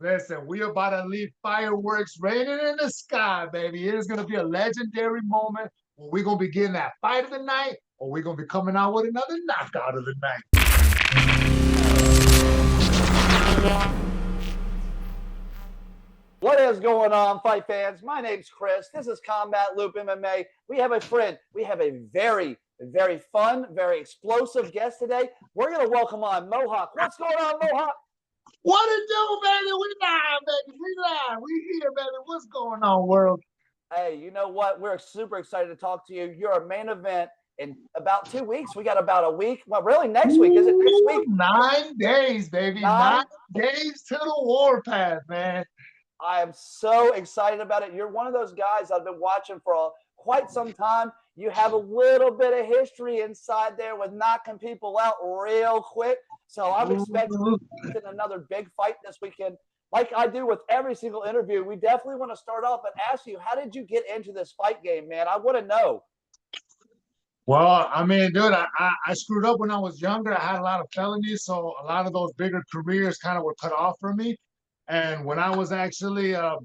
Listen, we about to leave fireworks raining in the sky, baby. It is going to be a legendary moment where we're going to be getting that fight of the night, or we're going to be coming out with another knockout of the night. What is going on, fight fans? My name's Chris. This is Combat Loop MMA. We have a friend. We have a very fun, very explosive guest today. We're going to welcome on Mohawk. What's going on, Mohawk? What it do, baby? We live, baby. We live. We here, baby. What's going on, world? Hey, you know what? We're super excited to talk to you. You're a main event in about 2 weeks. We got about a week. Well, really, next week. Is it next week? 9 days, baby. 9 days to the warpath, man. I am so excited about it. You're one of those guys I've been watching for quite some time. You have a little bit of history inside there with knocking people out real quick. So I'm expecting another big fight this weekend. Like I do with every single interview, we definitely want to start off and ask you, how did you get into this fight game, man? I want to know. Well, I mean, dude, I screwed up when I was younger. I had a lot of felonies, so a lot of those bigger careers kind of were cut off from me. And when I was actually, I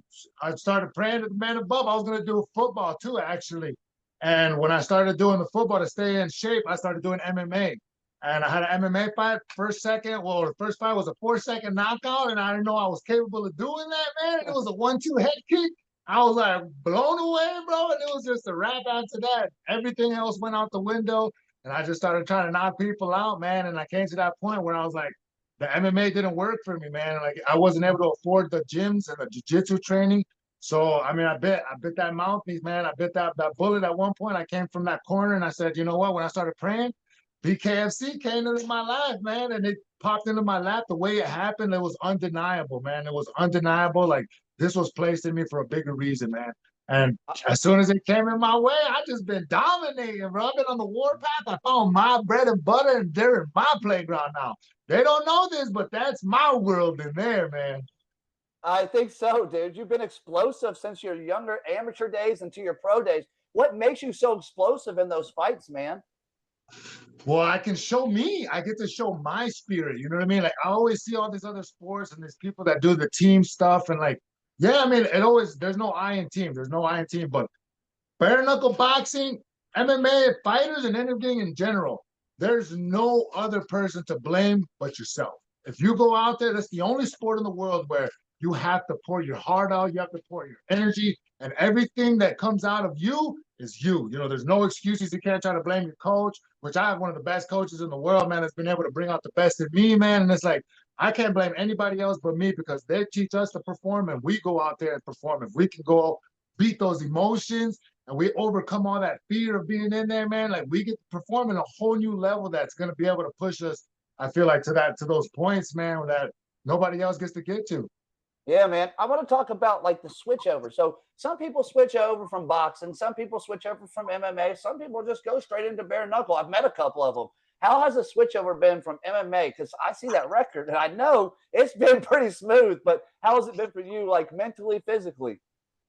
started praying to the man above. I was going to do football too, actually. And when I started doing the football to stay in shape, I started doing MMA. And I had an MMA fight, the first fight was a 4-second knockout, and I didn't know I was capable of doing that, man. And it was a 1-2 head kick. I was like blown away, bro. And it was just a wrap after that. Everything else went out the window. And I just started trying to knock people out, man. And I came to that point where I was like, the MMA didn't work for me, man. Like I wasn't able to afford the gyms and the jiu-jitsu training. So I mean, I bit that mouthpiece, man. I bit that bullet at one point. I came from that corner and I said, you know what? When I started praying, BKFC came into my life, man, and it popped into my lap. The way it happened, it was undeniable, man. It was undeniable. Like this was placed in me for a bigger reason, man. And as soon as it came in my way, I just been dominating, bro. I've been on the warpath. I found my bread and butter, and they're in my playground now. They don't know this, but that's my world in there, man. I think so, dude. You've been explosive since your younger amateur days into your pro days. What makes you so explosive in those fights, man? Well, I can show me. I get to show my spirit. You know what I mean? Like I always see all these other sports and these people that do the team stuff, and like, yeah, I mean, there's no I in team. There's no I in team, but bare knuckle boxing, MMA fighters, and anything in general, there's no other person to blame but yourself. If you go out there, that's the only sport in the world where you have to pour your heart out, you have to pour your energy, and everything that comes out of you is you. You know, there's no excuses. You can't try to blame your coach, which I have one of the best coaches in the world, man, that's been able to bring out the best in me, man. And it's like, I can't blame anybody else but me because they teach us to perform and we go out there and perform. If we can go beat those emotions and we overcome all that fear of being in there, man, like we get to perform in a whole new level that's going to be able to push us, I feel like, to those points, man, that nobody else gets to get to. Yeah, man. I want to talk about like the switch over. So some people switch over from boxing, some people switch over from MMA, some people just go straight into bare knuckle. I've met a couple of them. How has the switch over been from MMA? Because I see that record and I know it's been pretty smooth, but how has it been for you, like mentally, physically?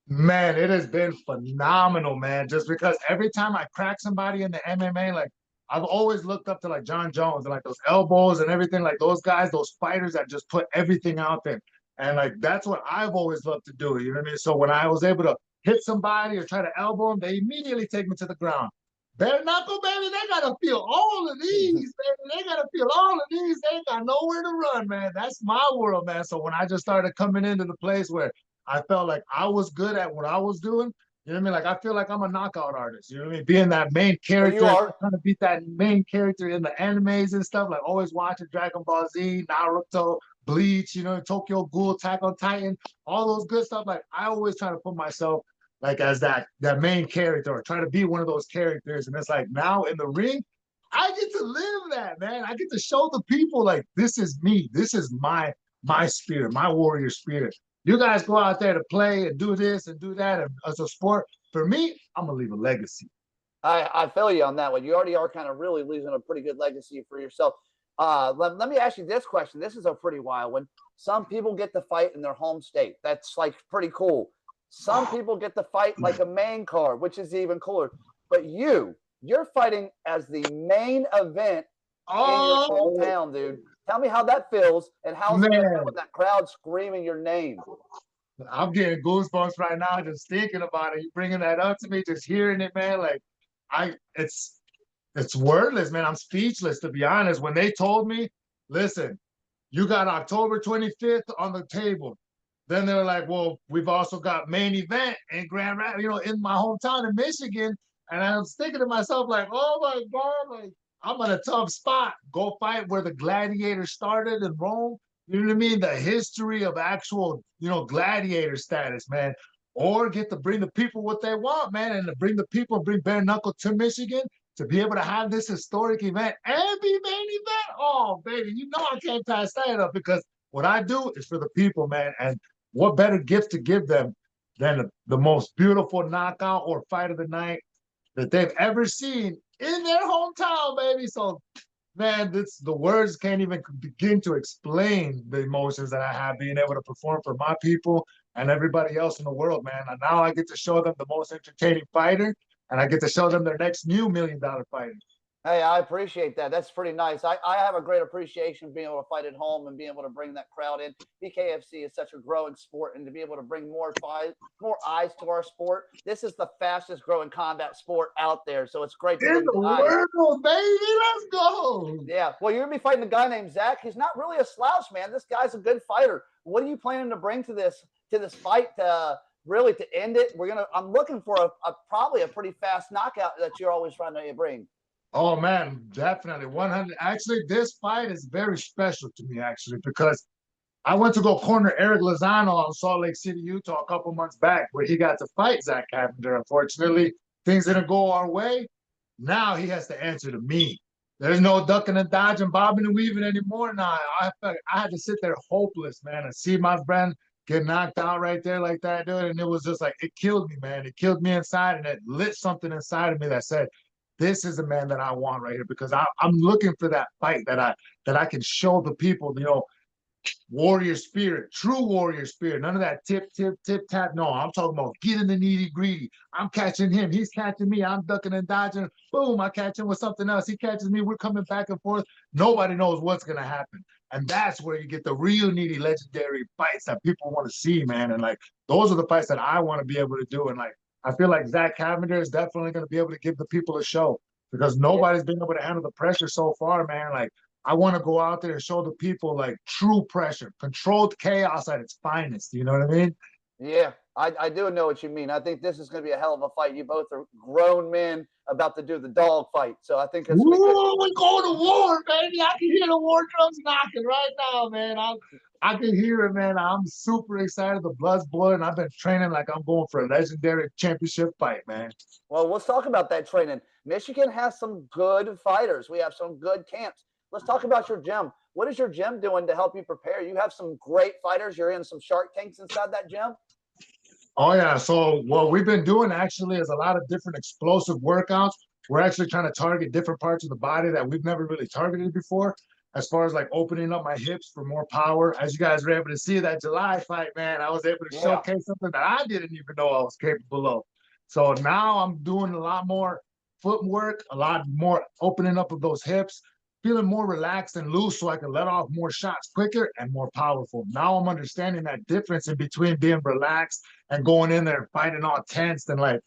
Man, it has been phenomenal, man. Just because every time I crack somebody in the MMA, like I've always looked up to like John Jones and like those elbows and everything, like those guys, those fighters that just put everything out there. And like that's what I've always loved to do. You know what I mean? So when I was able to hit somebody or try to elbow them, they immediately take me to the ground. Bare knuckle, baby, they gotta feel all of these, baby. They gotta feel all of these. They ain't got nowhere to run, man. That's my world, man. So when I just started coming into the place where I felt like I was good at what I was doing, you know what I mean? Like I feel like I'm a knockout artist. You know what I mean? Being that main character, you are trying to beat that main character in the animes and stuff, like always watching Dragon Ball Z, Naruto, Bleach, you know, Tokyo Ghoul, Attack on Titan, all those good stuff. Like I always try to put myself like as that main character or try to be one of those characters. And it's like now in the ring, I get to live that, man. I get to show the people like this is me. This is my spirit, my warrior spirit. You guys go out there to play and do this and do that and as a sport. For me, I'm gonna leave a legacy. I feel you on that one. You already are kind of really losing a pretty good legacy for yourself. Let me ask you this question. This is a pretty wild one. Some people get to fight in their home state. That's like pretty cool. Some people get to fight like a main card, which is even cooler. But you're fighting as the main event in your hometown, dude. Tell me how that feels, and how's it going to feel Man, with that crowd screaming your name? I'm getting goosebumps right now just thinking about it. You bringing that up to me, just hearing it, man. Like, I, it's wordless, man. I'm speechless, to be honest. When they told me, listen, you got October 25th on the table. Then they were like, well, we've also got main event in Grand Rapids, in my hometown in Michigan. And I was thinking to myself, like, oh my God, like, I'm in a tough spot. Go fight where the gladiators started in Rome. You know what I mean? The history of actual, gladiator status, man. Or get to bring the people what they want, man, and to bring the people, bring bare knuckle to Michigan to be able to have this historic event and be main event. Oh, baby, I can't pass that up because what I do is for the people, man. And what better gift to give them than the most beautiful knockout or fight of the night that they've ever seen in their hometown, baby. So, man, the words can't even begin to explain the emotions that I have being able to perform for my people and everybody else in the world, man. And now I get to show them the most entertaining fighter, and I get to show them their next new $1 million fighter. Hey, I appreciate that. That's pretty nice. I have a great appreciation of being able to fight at home and being able to bring that crowd in. BKFC is such a growing sport, and to be able to bring more eyes to our sport. This is the fastest growing combat sport out there, so it's great to In bring the world, baby, let's go. Yeah, well, you're gonna be fighting a guy named Zach. He's not really a slouch, man. This guy's a good fighter. What are you planning to bring to this fight to really to end it? I'm looking for probably a pretty fast knockout that you're always trying to bring. Oh man, definitely 100. Actually, this fight is very special to me, actually, because I went to go corner Eric Lozano on Salt Lake City, Utah, a couple months back, where he got to fight Zach Carpenter. Unfortunately, things didn't go our way. Now he has to answer to me. There's no ducking and dodging, bobbing and weaving anymore. Now I had to sit there hopeless, man, and see my friend get knocked out right there like that, dude. And it was just like it killed me, man. It killed me inside, and it lit something inside of me that said, this is the man that I want right here, because I'm looking for that fight that I can show the people, warrior spirit, true warrior spirit. None of that tip, tap. No, I'm talking about get in the nitty gritty. I'm catching him. He's catching me. I'm ducking and dodging. Boom, I catch him with something else. He catches me. We're coming back and forth. Nobody knows what's going to happen. And that's where you get the real needy legendary fights that people want to see, man. And like, those are the fights that I want to be able to do. And like, I feel like Zach Cavender is definitely going to be able to give the people a show, because nobody's been able to handle the pressure so far, man. Like, I want to go out there and show the people like true pressure, controlled chaos at its finest. You know what I mean? Yeah, I do know what you mean. I think this is going to be a hell of a fight. You both are grown men about to do the dog fight. So I think it's we're going to war, baby. I can hear the war drums knocking right now, man. I can hear it, man. I'm super excited. The blood's boiling. I've been training like I'm going for a legendary championship fight, man. Well, let's talk about that training. Michigan has some good fighters. We have some good camps. Let's talk about your gym. What is your gym doing to help you prepare? You have some great fighters. You're in some Shark Tanks inside that gym. Oh, yeah. So what we've been doing actually is a lot of different explosive workouts. We're actually trying to target different parts of the body that we've never really targeted before, as far as like opening up my hips for more power. As you guys were able to see that July fight, man, I was able to showcase something that I didn't even know I was capable of. So now I'm doing a lot more footwork, a lot more opening up of those hips, feeling more relaxed and loose so I can let off more shots quicker and more powerful. Now I'm understanding that difference in between being relaxed and going in there and fighting all tense and like,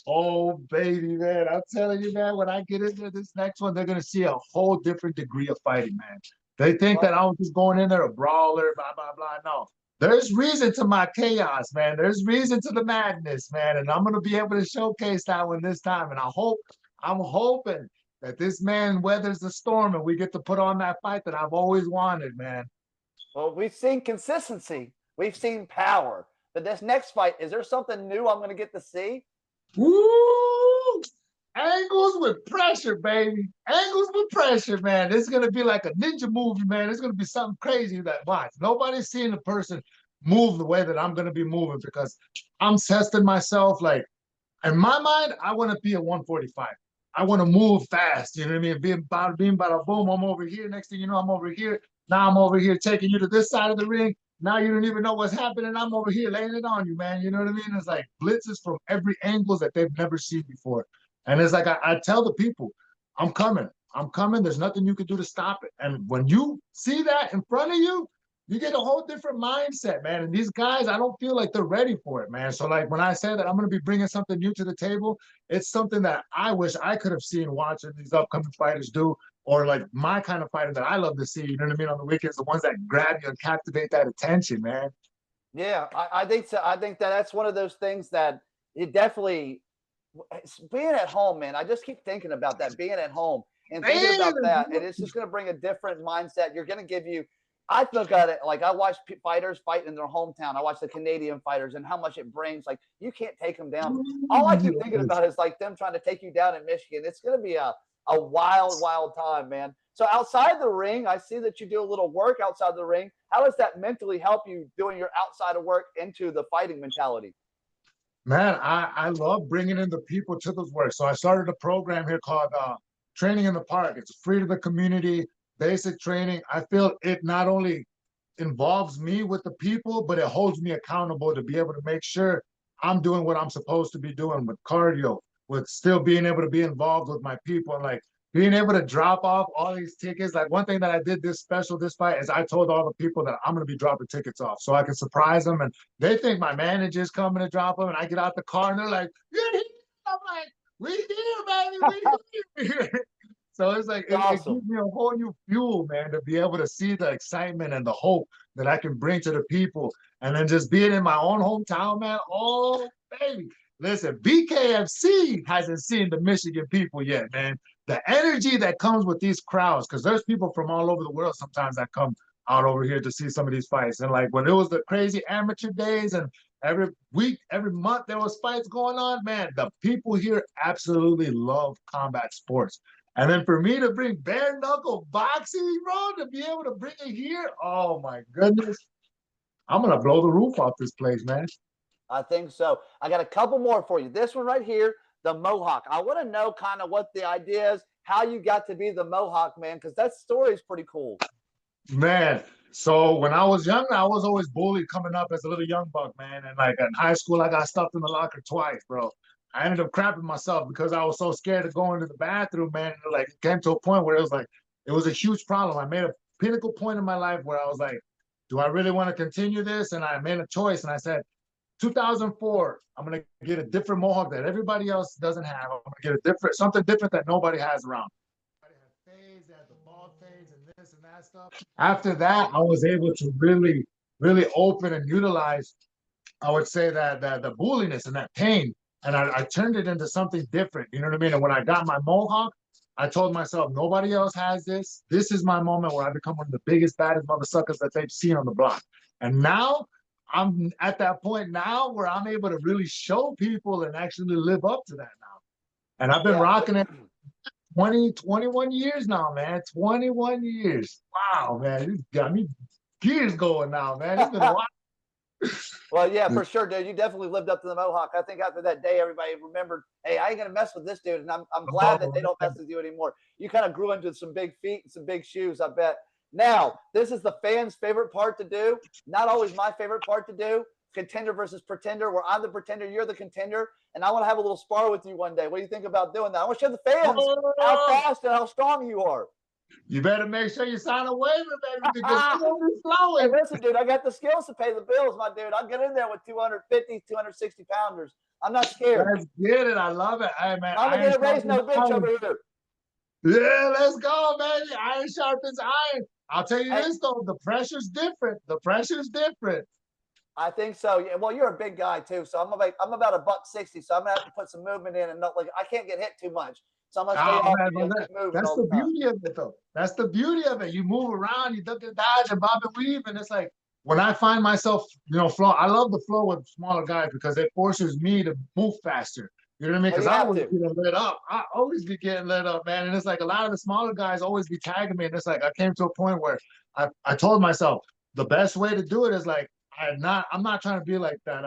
oh, baby, man, I'm telling you, man, when I get in there, this next one, they're going to see a whole different degree of fighting, man. They think that I was just going in there a brawler, blah, blah, blah. No, there's reason to my chaos, man. There's reason to the madness, man. And I'm going to be able to showcase that one this time. And I'm hoping that this man weathers the storm and we get to put on that fight that I've always wanted, man. Well, we've seen consistency. We've seen power. But this next fight, is there something new I'm going to get to see? Woo! Angles with pressure, baby. Angles with pressure, man. This is going to be like a ninja movie, man. It's going to be something crazy that watch. Nobody's seen a person move the way that I'm going to be moving, because I'm testing myself. Like, in my mind, I want to be a 145. I want to move fast. You know what I mean? Being bada boom, I'm over here. Next thing you know, I'm over here. Now I'm over here taking you to this side of the ring. Now you don't even know what's happening. I'm over here laying it on you, man. You know what I mean? It's like blitzes from every angle that they've never seen before. And it's like I tell the people, I'm coming. I'm coming. There's nothing you can do to stop it. And when you see that in front of you, you get a whole different mindset, man. And these guys, I don't feel like they're ready for it, man. So like when I say that I'm going to be bringing something new to the table, it's something that I wish I could have seen watching these upcoming fighters do, or like my kind of fighter that I love to see, you know what I mean, on the weekends, the ones that grab you and captivate that attention, man. Yeah, I think so. I think that that's one of those things that it definitely being at home, man. I just keep thinking about that, being at home and thinking Man, about that, and it's just going to bring a different mindset. You're going to give you. I look at it like I watch fighters fight in their hometown. I watch the Canadian fighters and how much it brings. Like you can't take them down. All I keep thinking about is like them trying to take you down in Michigan. It's going to be a wild, wild time, man. So outside the ring, I see that you do a little work outside the ring. How does that mentally help you doing your outside of work into the fighting mentality? Man, I love bringing in the people to this work. So I started a program here called Training in the Park. It's free to the community, basic training. I feel it not only involves me with the people, but it holds me accountable to be able to make sure I'm doing what I'm supposed to be doing with cardio, with still being able to be involved with my people, and like being able to drop off all these tickets. Like one thing that I did this fight is I told all the people that I'm going to be dropping tickets off so I can surprise them. And they think my manager's coming to drop them. And I get out the car and they're like, "You're here." I'm like, "We here, baby. We here." So it's like it Awesome. gives me a whole new fuel, man, to be able to see the excitement and the hope that I can bring to the people. And then just being in my own hometown, man. Oh, baby. Listen, BKFC hasn't seen the Michigan people yet, man. The energy that comes with these crowds, because there's people from all over the world sometimes that come out over here to see some of these fights. And like when it was the crazy amateur days and every week, every month there was fights going on, man, the people here absolutely love combat sports. And then for me to bring bare knuckle boxing, bro, to be able to bring it here, oh my goodness, I'm gonna blow the roof off this place, man. I think so. I got a couple more for you. This one right here, the Mohawk. I want to know kind of what the idea is, how you got to be the Mohawk, man, because that story is pretty cool. Man, so when I was younger, I was always bullied coming up as a little young buck, man. And like in high school, I got stuffed in the locker twice, bro. I ended up crapping myself because I was so scared of going to the bathroom, man. And like it came to a point where it was like it was a huge problem. I made a pinnacle point in my life where I was like, do I really want to continue this? And I made a choice and I said, 2004, I'm gonna get a different Mohawk that everybody else doesn't have. I'm gonna get a different, something different that nobody has around. They had the bald fades and this and that stuff. After that, I was able to really, really open and utilize, I would say that the bulliness and that pain, and I turned it into something different. You know what I mean? And when I got my Mohawk, I told myself nobody else has this. This is my moment where I become one of the biggest, baddest motherfuckers that they've seen on the block. And now I'm at that point now where I'm able to really show people and actually live up to that now. And I've been Yeah. rocking it 21 years now, man. 21 years. Wow, man. This got me gears going now, man. It's been a while. Well, yeah, for sure, dude. You definitely lived up to the Mohawk. I think after that day, everybody remembered, hey, I ain't gonna mess with this dude, and I'm glad that they don't mess with you anymore. You kind of grew into some big feet and some big shoes, I bet. Now, this is the fans' favorite part to do. Not always my favorite part to do. Contender versus pretender, where I'm the pretender, you're the contender, and I want to have a little spar with you one day. What do you think about doing that? I want to show the fans how fast and how strong you are. You better make sure you sign a waiver, baby, because I'm gonna be Hey, flowing. listen, dude, I got the skills to pay the bills, my dude. I'll get in there with 250, 260 pounders. I'm not scared. Let's get it. I love it. Hey, man. I'm gonna get a raise, no bitch over here. Yeah, let's go, baby. Iron sharpens iron. I'll tell you Hey, this though, the pressure's different. The pressure's different. I think so. Yeah. Well, you're a big guy too, so I'm about a buck 60, so I'm gonna have to put some movement in and not like I can't get hit too much. So I'm gonna stay off Man, you and keep moving that's all the the time. beauty of it though. That's the beauty of it. You move around, you duck and dodge and bob and weave, and it's like when I find myself, flow. I love the flow with smaller guys because it forces me to move faster. You know what I mean? Well, Because you I have always to. get lit up. I always be getting lit up, man. And it's like a lot of the smaller guys always be tagging me. And it's like I came to a point where I told myself the best way to do it is like I'm not trying to be like that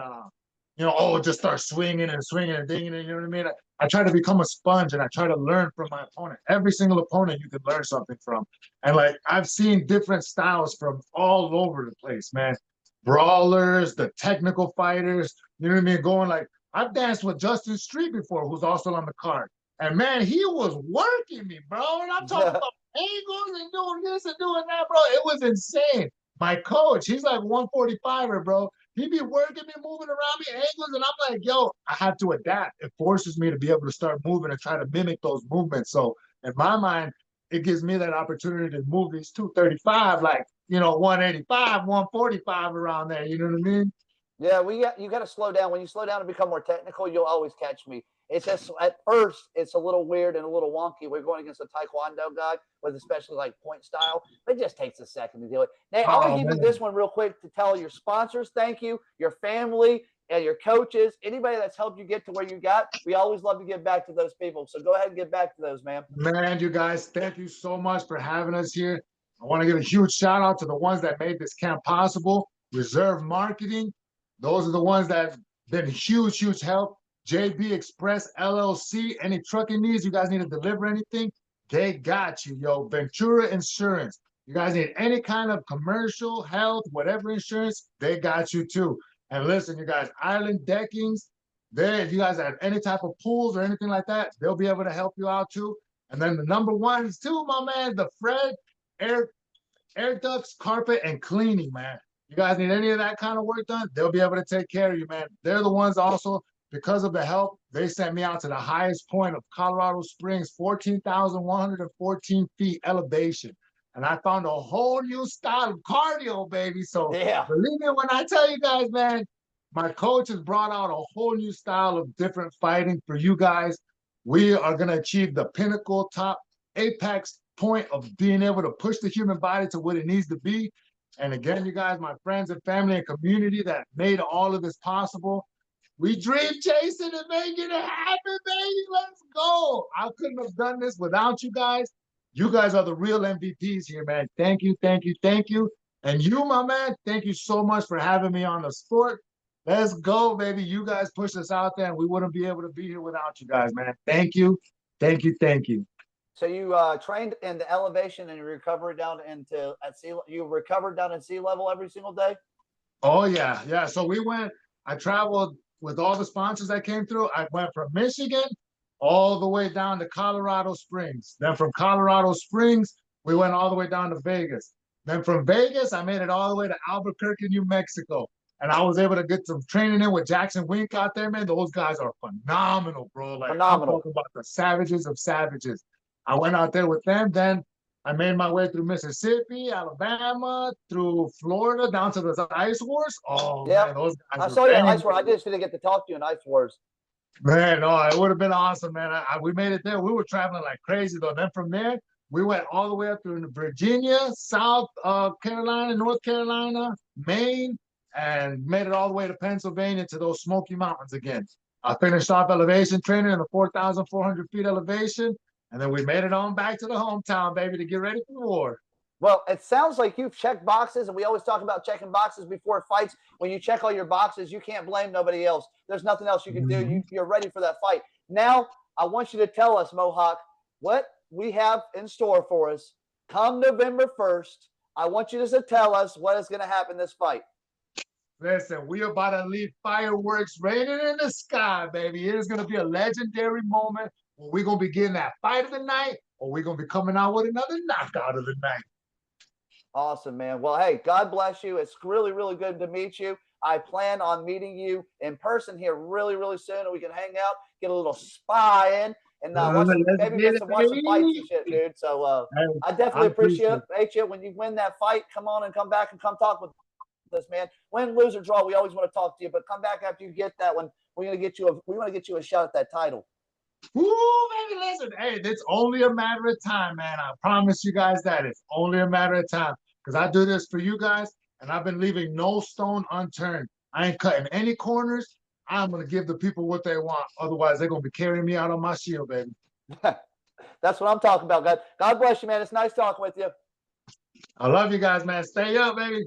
just start swinging and swinging and dinging, you know what I mean? I try to become a sponge and I try to learn from my opponent. Every single opponent you can learn something from. And like I've seen different styles from all over the place, man. Brawlers, the technical fighters, you know what I mean? Going like I've danced with Justin Street before, who's also on the card. And man, he was working me, bro. And I'm talking about angles and doing this and doing that, bro. It was insane. My coach, he's like 145er, bro. He be working me, moving around me, angles, and I'm like, yo, I have to adapt. It forces me to be able to start moving and try to mimic those movements. So in my mind, it gives me that opportunity to move these 235, like, 185, 145 around there. You know what I mean? Yeah, you got to slow down. When you slow down and become more technical, you'll always catch me. It's just at first it's a little weird and a little wonky. We're going against a Taekwondo guy with especially like point style. It just takes a second to do it. Now, I want to give you this one real quick to tell your sponsors thank you, your family, and your coaches, anybody that's helped you get to where you got. We always love to give back to those people. So go ahead and get back to those, man. Man, you guys, thank you so much for having us here. I want to give a huge shout out to the ones that made this camp possible. Reserve Marketing. Those are the ones that been huge, huge help. JB Express LLC. Any trucking needs, you guys need to deliver anything, they got you, yo. Ventura Insurance. You guys need any kind of commercial, health, whatever insurance, they got you too. And listen, you guys, Island Deckings, if you guys have any type of pools or anything like that, they'll be able to help you out too. And then the number one is too, my man, the Fred Air Ducts, Carpet, and Cleaning, man. You guys need any of that kind of work done, they'll be able to take care of you, man. They're the ones also, because of the help, they sent me out to the highest point of Colorado Springs, 14,114 feet elevation. And I found a whole new style of cardio, baby. So yeah, believe me when I tell you guys, man, my coach has brought out a whole new style of different fighting for you guys. We are going to achieve the pinnacle, top apex point of being able to push the human body to what it needs to be. And again, you guys, my friends and family and community that made all of this possible. We dream chasing and making it happen, baby. Let's go. I couldn't have done this without you guys. You guys are the real MVPs here, man. Thank you, thank you, thank you. And you, my man, thank you so much for having me on the sport. Let's go, baby. You guys pushed us out there, and we wouldn't be able to be here without you guys, man. Thank you, thank you, thank you. So you trained in the elevation and you recovered down into at sea. You recovered down at sea level every single day. Oh yeah, yeah. So I traveled with all the sponsors that came through. I went from Michigan all the way down to Colorado Springs. Then from Colorado Springs, we went all the way down to Vegas. Then from Vegas, I made it all the way to Albuquerque, New Mexico. And I was able to get some training in with Jackson Wink out there, man. Those guys are phenomenal, bro. Like, phenomenal. I'm talking about the savages of savages. I went out there with them. Then I made my way through Mississippi, Alabama, through Florida, down to the Ice Wars. Oh, yeah, man, those guys I saw you in Ice Wars. I just didn't get to talk to you in Ice Wars. Man, no, it would have been awesome, man. We made it there. We were traveling like crazy, though. Then from there, we went all the way up through Virginia, South Carolina, North Carolina, Maine, and made it all the way to Pennsylvania to those Smoky Mountains again. I finished off elevation training in the 4,400 feet elevation, and then we made it on back to the hometown, baby, to get ready for war. Well, it sounds like you've checked boxes, and we always talk about checking boxes before fights. When you check all your boxes, you can't blame nobody else. There's nothing else you can do. You're ready for that fight. Now, I want you to tell us, Mohawk, what we have in store for us come November 1st. I want you to tell us what is going to happen this fight. Listen, we are about to leave fireworks raining in the sky, baby. It is going to be a legendary moment where we're going to be getting that fight of the night, or we're going to be coming out with another knockout of the night. Awesome, man. Well, hey, God bless you. It's really, really good to meet you. I plan on meeting you in person here really, really soon, and we can hang out, get a little spy in, and watch some fights and shit, dude. So I definitely appreciate it. When you win that fight, come on and come back and come talk with us, man. Win, lose, or draw, we always want to talk to you, but come back after you get that one. We want to get you a shot at that title. Woo, baby, listen, hey, it's only a matter of time, man. I promise you guys that. It's only a matter of time. Because I do this for you guys, and I've been leaving no stone unturned. I ain't cutting any corners. I'm going to give the people what they want. Otherwise, they're going to be carrying me out on my shield, baby. That's what I'm talking about, guys. God bless you, man. It's nice talking with you. I love you guys, man. Stay up, baby.